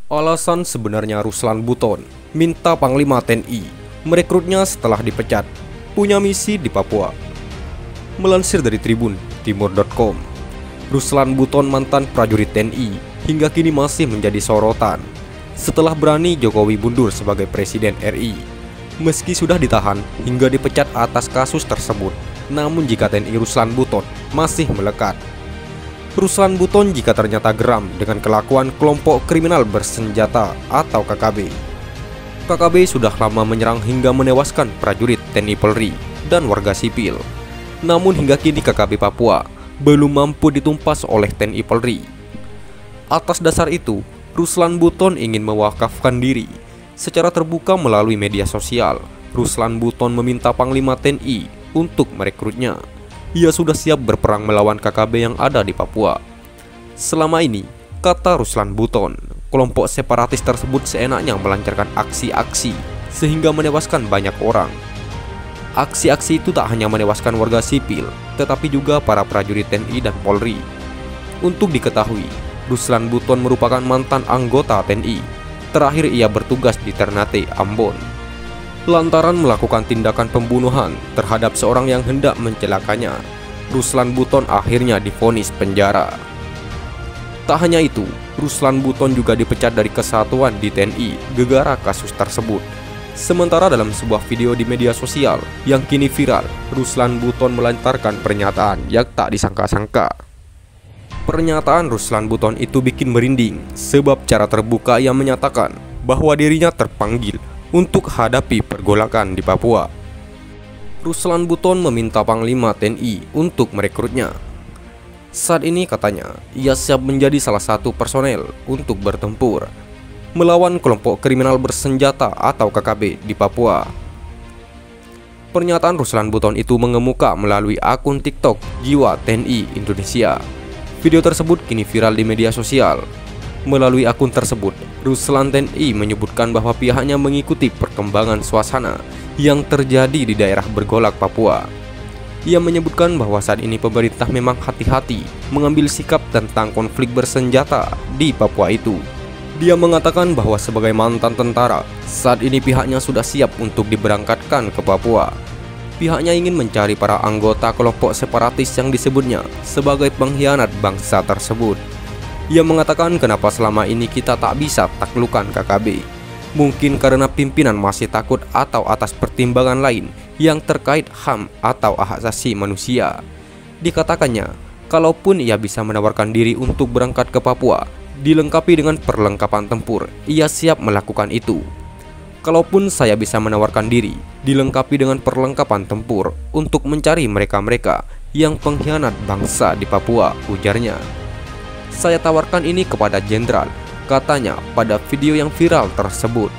Alasan sebenarnya Ruslan Buton minta Panglima TNI merekrutnya setelah dipecat, punya misi di Papua. Melansir dari Tribun Timur.com, Ruslan Buton mantan prajurit TNI hingga kini masih menjadi sorotan setelah berani Jokowi mundur sebagai Presiden RI. Meski sudah ditahan hingga dipecat atas kasus tersebut, namun jika TNI Ruslan Buton masih melekat. Ruslan Buton jika ternyata geram dengan kelakuan kelompok kriminal bersenjata atau KKB. KKB sudah lama menyerang hingga menewaskan prajurit TNI Polri dan warga sipil. Namun hingga kini KKB Papua belum mampu ditumpas oleh TNI Polri. Atas dasar itu, Ruslan Buton ingin mewakafkan diri. Secara terbuka melalui media sosial, Ruslan Buton meminta Panglima TNI untuk merekrutnya. Ia sudah siap berperang melawan KKB yang ada di Papua. Selama ini, kata Ruslan Buton, kelompok separatis tersebut seenaknya melancarkan aksi-aksi sehingga menewaskan banyak orang. Aksi-aksi itu tak hanya menewaskan warga sipil, tetapi juga para prajurit TNI dan Polri. Untuk diketahui, Ruslan Buton merupakan mantan anggota TNI. Terakhir ia bertugas di Ternate, Ambon, lantaran melakukan tindakan pembunuhan terhadap seorang yang hendak mencelakanya. Ruslan Buton akhirnya divonis penjara. Tak hanya itu, Ruslan Buton juga dipecat dari kesatuan di TNI gegara kasus tersebut. Sementara dalam sebuah video di media sosial yang kini viral, Ruslan Buton melantarkan pernyataan yang tak disangka-sangka. Pernyataan Ruslan Buton itu bikin merinding, sebab cara terbuka ia menyatakan bahwa dirinya terpanggil untuk hadapi pergolakan di Papua. Ruslan Buton meminta Panglima TNI untuk merekrutnya. Saat ini katanya, ia siap menjadi salah satu personel untuk bertempur melawan kelompok kriminal bersenjata atau KKB di Papua. Pernyataan Ruslan Buton itu mengemuka melalui akun TikTok Jiwa TNI Indonesia. Video tersebut kini viral di media sosial. Melalui akun tersebut, Ruslan TNI menyebutkan bahwa pihaknya mengikuti perkembangan suasana yang terjadi di daerah bergolak Papua. Ia menyebutkan bahwa saat ini pemerintah memang hati-hati mengambil sikap tentang konflik bersenjata di Papua itu. Dia mengatakan bahwa sebagai mantan tentara, saat ini pihaknya sudah siap untuk diberangkatkan ke Papua. Pihaknya ingin mencari para anggota kelompok separatis yang disebutnya sebagai pengkhianat bangsa tersebut. Ia mengatakan kenapa selama ini kita tak bisa taklukkan KKB. Mungkin karena pimpinan masih takut atau atas pertimbangan lain yang terkait HAM atau hak asasi manusia. Dikatakannya, kalaupun ia bisa menawarkan diri untuk berangkat ke Papua, dilengkapi dengan perlengkapan tempur, ia siap melakukan itu. Kalaupun saya bisa menawarkan diri, dilengkapi dengan perlengkapan tempur untuk mencari mereka-mereka yang pengkhianat bangsa di Papua, ujarnya. Saya tawarkan ini kepada jenderal, katanya pada video yang viral tersebut.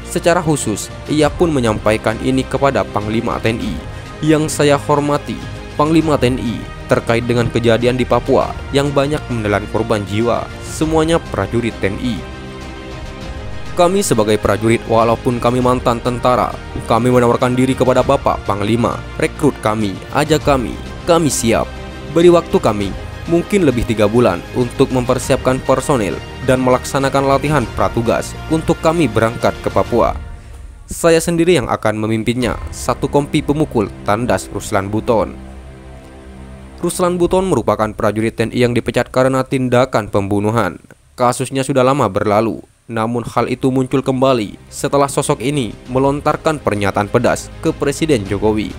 Secara khusus, ia pun menyampaikan ini kepada Panglima TNI. Yang saya hormati, Panglima TNI, terkait dengan kejadian di Papua yang banyak menelan korban jiwa, semuanya prajurit TNI. Kami sebagai prajurit, walaupun kami mantan tentara, kami menawarkan diri kepada Bapak Panglima, rekrut kami, ajak kami siap. Beri waktu kami, mungkin lebih 3 bulan untuk mempersiapkan personel dan melaksanakan latihan pratugas untuk kami berangkat ke Papua. Saya sendiri yang akan memimpinnya, satu kompi pemukul, tandas Ruslan Buton. Ruslan Buton merupakan prajurit TNI yang dipecat karena tindakan pembunuhan. Kasusnya sudah lama berlalu, namun hal itu muncul kembali setelah sosok ini melontarkan pernyataan pedas ke Presiden Jokowi.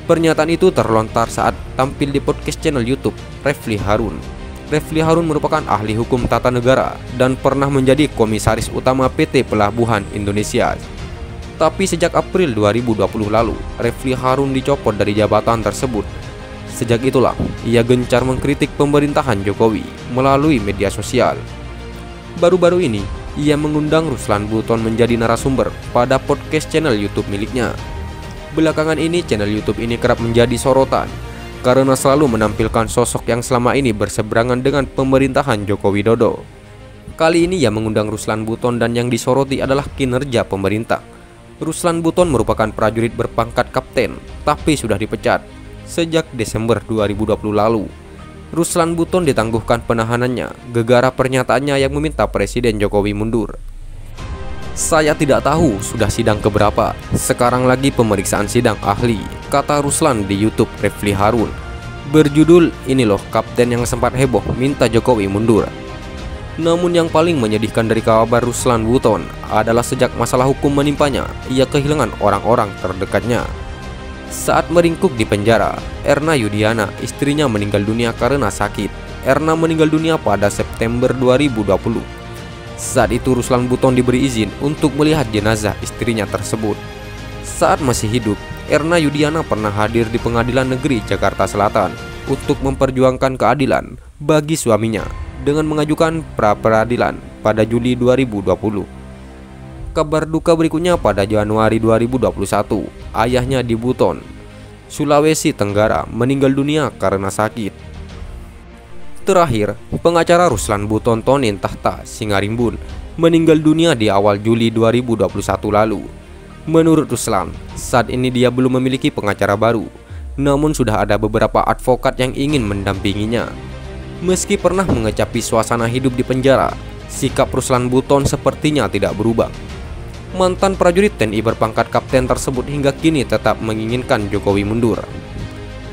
Pernyataan itu terlontar saat tampil di podcast channel YouTube Refli Harun. Refli Harun merupakan ahli hukum tata negara dan pernah menjadi komisaris utama PT Pelabuhan Indonesia. Tapi sejak April 2020 lalu, Refli Harun dicopot dari jabatan tersebut. Sejak itulah, ia gencar mengkritik pemerintahan Jokowi melalui media sosial. Baru-baru ini, ia mengundang Ruslan Buton menjadi narasumber pada podcast channel YouTube miliknya. Belakangan ini channel YouTube ini kerap menjadi sorotan karena selalu menampilkan sosok yang selama ini berseberangan dengan pemerintahan Joko Widodo. Kali ini ia mengundang Ruslan Buton dan yang disoroti adalah kinerja pemerintah. Ruslan Buton merupakan prajurit berpangkat kapten, tapi sudah dipecat sejak Desember 2020 lalu. Ruslan Buton ditangguhkan penahanannya gegara pernyataannya yang meminta Presiden Jokowi mundur. Saya tidak tahu sudah sidang keberapa. Sekarang lagi pemeriksaan sidang ahli, kata Ruslan di YouTube Refli Harun. Berjudul, "Ini loh kapten yang sempat heboh minta Jokowi mundur." Namun yang paling menyedihkan dari kabar Ruslan Buton adalah sejak masalah hukum menimpanya, ia kehilangan orang-orang terdekatnya. Saat meringkuk di penjara, Erna Yudiana, istrinya meninggal dunia karena sakit. Erna meninggal dunia pada September 2020. Saat itu Ruslan Buton diberi izin untuk melihat jenazah istrinya tersebut. Saat masih hidup, Erna Yudiana pernah hadir di Pengadilan Negeri Jakarta Selatan untuk memperjuangkan keadilan bagi suaminya dengan mengajukan pra-peradilan pada Juli 2020. Kabar duka berikutnya pada Januari 2021, ayahnya di Buton, Sulawesi Tenggara, meninggal dunia karena sakit. Terakhir, pengacara Ruslan Buton Tonin Tahta Singarimbun meninggal dunia di awal Juli 2021 lalu. Menurut Ruslan, saat ini dia belum memiliki pengacara baru, namun sudah ada beberapa advokat yang ingin mendampinginya. Meski pernah mengecapi suasana hidup di penjara, sikap Ruslan Buton sepertinya tidak berubah. Mantan prajurit TNI berpangkat kapten tersebut hingga kini tetap menginginkan Jokowi mundur.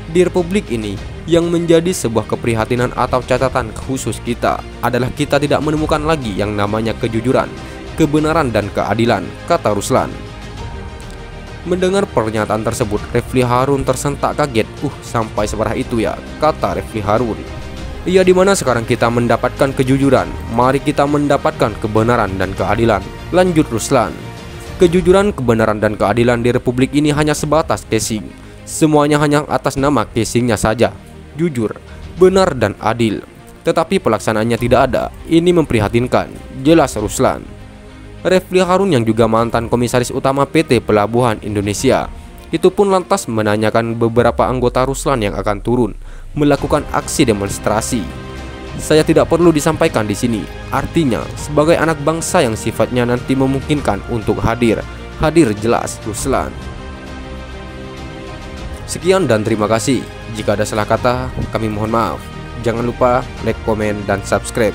Di republik ini, yang menjadi sebuah keprihatinan atau catatan khusus kita adalah kita tidak menemukan lagi yang namanya kejujuran, kebenaran dan keadilan, kata Ruslan. Mendengar pernyataan tersebut, Refli Harun tersentak kaget. Sampai separah itu ya, kata Refli Harun. Iya, di mana sekarang kita mendapatkan kejujuran? Mari kita mendapatkan kebenaran dan keadilan, lanjut Ruslan. Kejujuran, kebenaran dan keadilan di republik ini hanya sebatas casing. Semuanya hanya atas nama casingnya saja. Jujur, benar dan adil. Tetapi pelaksanaannya tidak ada. Ini memprihatinkan, jelas Ruslan. Refli Harun yang juga mantan komisaris utama PT Pelabuhan Indonesia itu pun lantas menanyakan beberapa anggota Ruslan yang akan turun melakukan aksi demonstrasi. Saya tidak perlu disampaikan di sini. Artinya, sebagai anak bangsa yang sifatnya nanti memungkinkan untuk hadir jelas Ruslan. Sekian dan terima kasih. Jika ada salah kata, kami mohon maaf. Jangan lupa like, komen, dan subscribe.